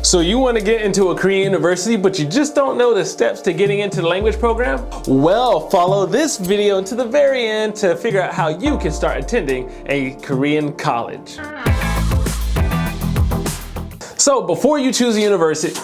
So you want to get into a Korean university, but you just don't know the steps to getting into the language program? Well, follow this video to the very end to figure out how you can start attending a Korean college. So before you choose a university,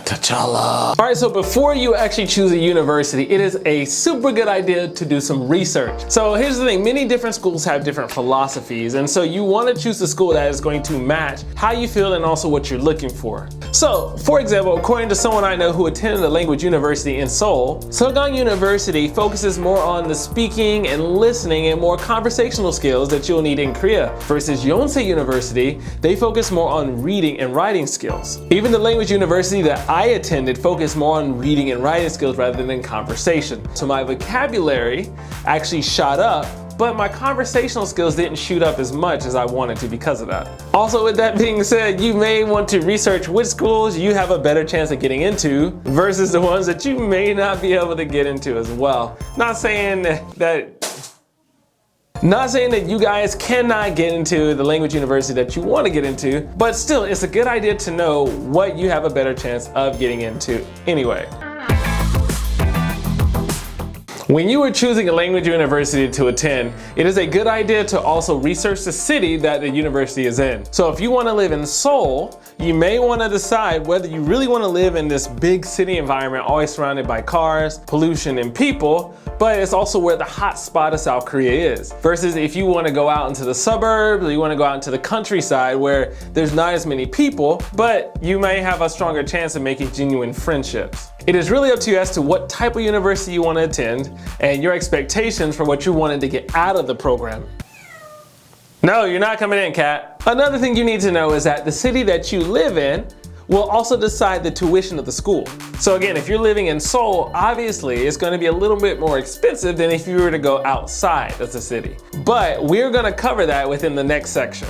T'Challa. All right, so before you actually choose a university, it is a super good idea to do some research. So here's the thing, many different schools have different philosophies, and so you want to choose a school that is going to match how you feel and also what you're looking for. So, for example, according to someone I know who attended a language university in Seoul, Sogang University focuses more on the speaking and listening and more conversational skills that you'll need in Korea, versus Yonsei University, they focus more on reading and writing skills. Even the language university that I attended focused more on reading and writing skills rather than conversation. So my vocabulary actually shot up, but my conversational skills didn't shoot up as much as I wanted to because of that. Also, with that being said, you may want to research which schools you have a better chance of getting into versus the ones that you may not be able to get into as well. Not saying that you guys cannot get into the language university that you want to get into, but still, it's a good idea to know what you have a better chance of getting into anyway. When you are choosing a language university to attend, it is a good idea to also research the city that the university is in. So if you want to live in Seoul, you may want to decide whether you really want to live in this big city environment, always surrounded by cars, pollution, and people, but it's also where the hot spot of South Korea is. Versus if you want to go out into the suburbs, or you want to go out into the countryside where there's not as many people, but you may have a stronger chance of making genuine friendships. It is really up to you as to what type of university you want to attend and your expectations for what you wanted to get out of the program. No, you're not coming in, Kat. Another thing you need to know is that the city that you live in will also decide the tuition of the school. So again, if you're living in Seoul, obviously it's going to be a little bit more expensive than if you were to go outside of the city. But we're going to cover that within the next section.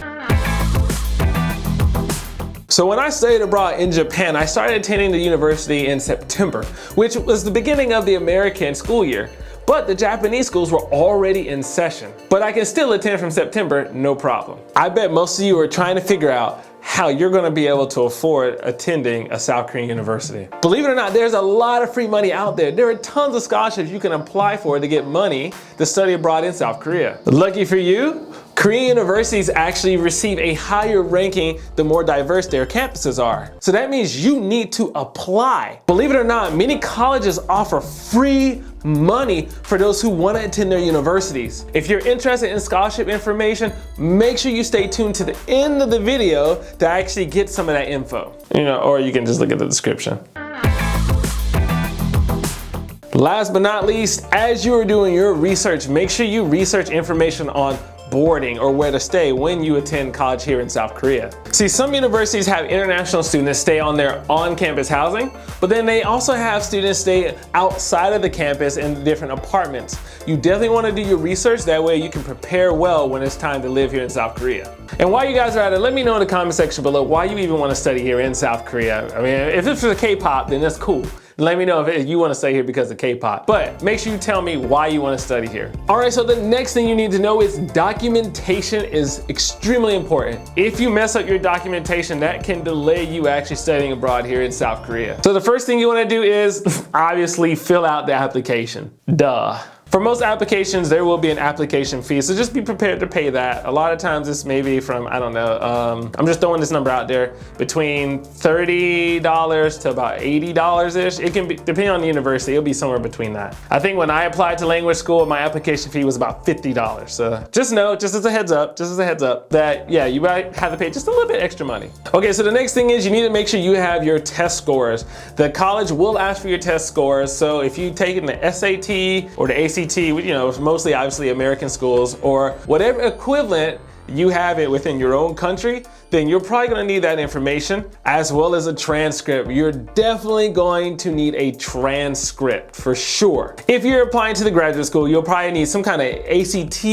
So when I studied abroad in Japan, I started attending the university in September, which was the beginning of the American school year. But the Japanese schools were already in session. But I can still attend from September, no problem. I bet most of you are trying to figure out how you're going to be able to afford attending a South Korean university. Believe it or not, there's a lot of free money out there. There are tons of scholarships you can apply for to get money to study abroad in South Korea. Lucky for you, Korean universities actually receive a higher ranking the more diverse their campuses are. So that means you need to apply. Believe it or not, many colleges offer free money for those who want to attend their universities. If you're interested in scholarship information, make sure you stay tuned to the end of the video to actually get some of that info. Or you can just look at the description. Last but not least, as you are doing your research, make sure you research information on boarding or where to stay when you attend college here in South Korea. See, some universities have international students stay on their on-campus housing, but then they also have students stay outside of the campus in different apartments. You definitely want to do your research, that way you can prepare well when it's time to live here in South Korea. And while you guys are at it, let me know in the comment section below why you even want to study here in South Korea. I mean, if it's for K-pop, then that's cool. Let me know if you want to stay here because of K-pop. But make sure you tell me why you want to study here. All right, so the next thing you need to know is documentation is extremely important. If you mess up your documentation, that can delay you actually studying abroad here in South Korea. So the first thing you want to do is obviously fill out the application. Duh. For most applications, there will be an application fee, so just be prepared to pay that. A lot of times this may be from, I don't know, I'm just throwing this number out there, between $30 to about $80-ish. It can be, depending on the university, it'll be somewhere between that. I think when I applied to language school, my application fee was about $50. So just know, just as a heads up, that yeah, you might have to pay just a little bit extra money. Okay, so the next thing is you need to make sure you have your test scores. The college will ask for your test scores, so if you've taken the SAT or the ACT, mostly obviously American schools, or whatever equivalent you have it within your own country, then you're probably going to need that information as well as a transcript. You're definitely going to need a transcript for sure. If you're applying to the graduate school, you'll probably need some kind of ACT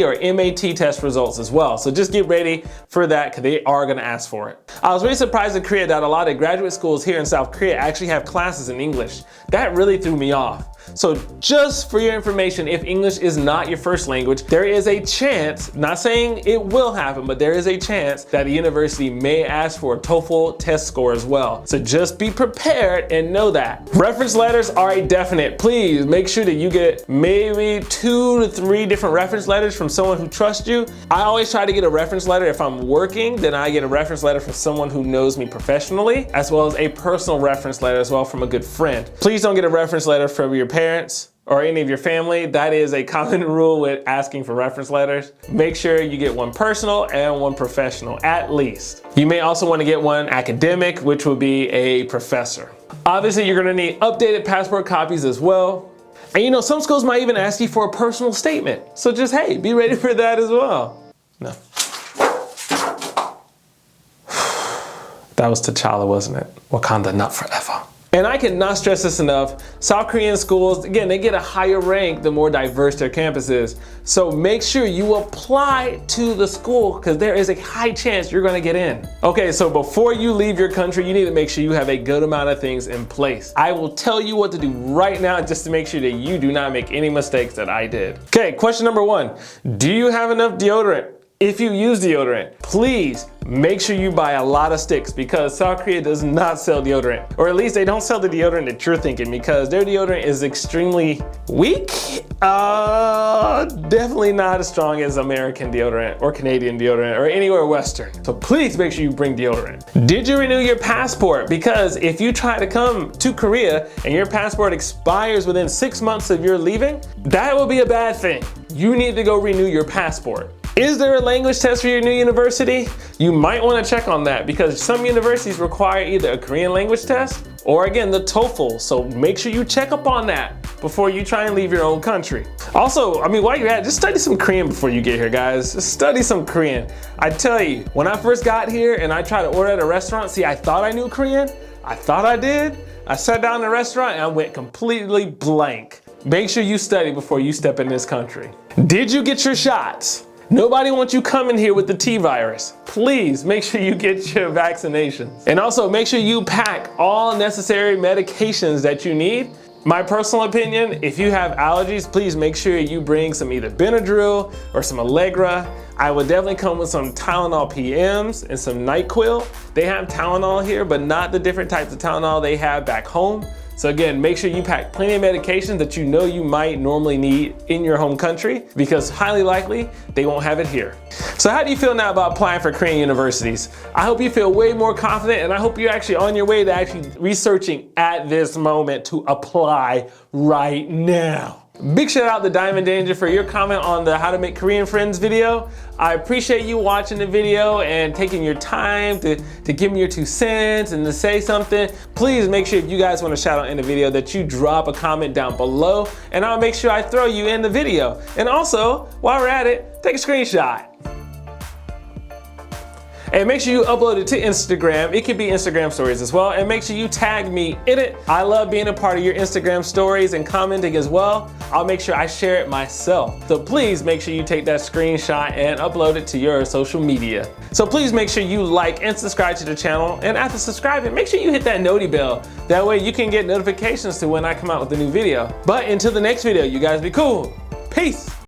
or MAT test results as well. So just get ready for that because they are going to ask for it. I was really surprised in Korea that a lot of graduate schools here in South Korea actually have classes in English. That really threw me off. So just for your information, if English is not your first language, there is a chance, not saying it will happen, but there is a chance that the university may ask for a TOEFL test score as well. So just be prepared and know that. Reference letters are a definite. Please make sure that you get maybe 2 to 3 different reference letters from someone who trusts you. I always try to get a reference letter if I'm working, then I get a reference letter from someone who knows me professionally, as well as a personal reference letter as well from a good friend. Please don't get a reference letter from your parents or any of your family. That is a common rule with asking for reference letters. Make sure you get one personal and one professional, at least. You may also want to get one academic, which would be a professor. Obviously, you're gonna need updated passport copies as well. And you know, some schools might even ask you for a personal statement. So just, hey, be ready for that as well. No. That was T'Challa, wasn't it? Wakanda not forever. And I cannot stress this enough, South Korean schools, again, they get a higher rank the more diverse their campus is. So make sure you apply to the school because there is a high chance you're gonna get in. Okay, so before you leave your country, you need to make sure you have a good amount of things in place. I will tell you what to do right now just to make sure that you do not make any mistakes that I did. Okay, question number 1, do you have enough deodorant? If you use deodorant, please make sure you buy a lot of sticks because South Korea does not sell deodorant. Or at least they don't sell the deodorant that you're thinking because their deodorant is extremely weak. Definitely not as strong as American deodorant or Canadian deodorant or anywhere Western. So please make sure you bring deodorant. Did you renew your passport? Because if you try to come to Korea and your passport expires within 6 months of your leaving, that will be a bad thing. You need to go renew your passport. Is there a language test for your new university? You might want to check on that because some universities require either a Korean language test or again the TOEFL. So make sure you check up on that before you try and leave your own country. Also, I mean, while you're at it, just study some Korean before you get here, guys. Just study some Korean. I tell you, when I first got here and I tried to order at a restaurant, see, I thought I knew Korean. I thought I did. I sat down in the restaurant and I went completely blank. Make sure you study before you step in this country. Did you get your shots? Nobody wants you coming here with the T virus. Please make sure you get your vaccinations. And also make sure you pack all necessary medications that you need. My personal opinion, if you have allergies, please make sure you bring some either Benadryl or some Allegra. I would definitely come with some Tylenol PMs and some NyQuil. They have Tylenol here, but not the different types of Tylenol they have back home. So again, make sure you pack plenty of medications that you know you might normally need in your home country because highly likely they won't have it here. So how do you feel now about applying for Korean universities? I hope you feel way more confident and I hope you're actually on your way to actually researching at this moment to apply right now. Big shout out to Diamond Danger for your comment on the How to Make Korean Friends video. I appreciate you watching the video and taking your time to give me your 2 cents and to say something. Please make sure if you guys want to shout out in the video that you drop a comment down below and I'll make sure I throw you in the video. And also, while we're at it, take a screenshot. And make sure you upload it to Instagram. It could be Instagram stories as well. And make sure you tag me in it. I love being a part of your Instagram stories and commenting as well. I'll make sure I share it myself. So please make sure you take that screenshot and upload it to your social media. So please make sure you like and subscribe to the channel. And after subscribing, make sure you hit that noti bell. That way you can get notifications to when I come out with a new video. But until the next video, you guys be cool. Peace.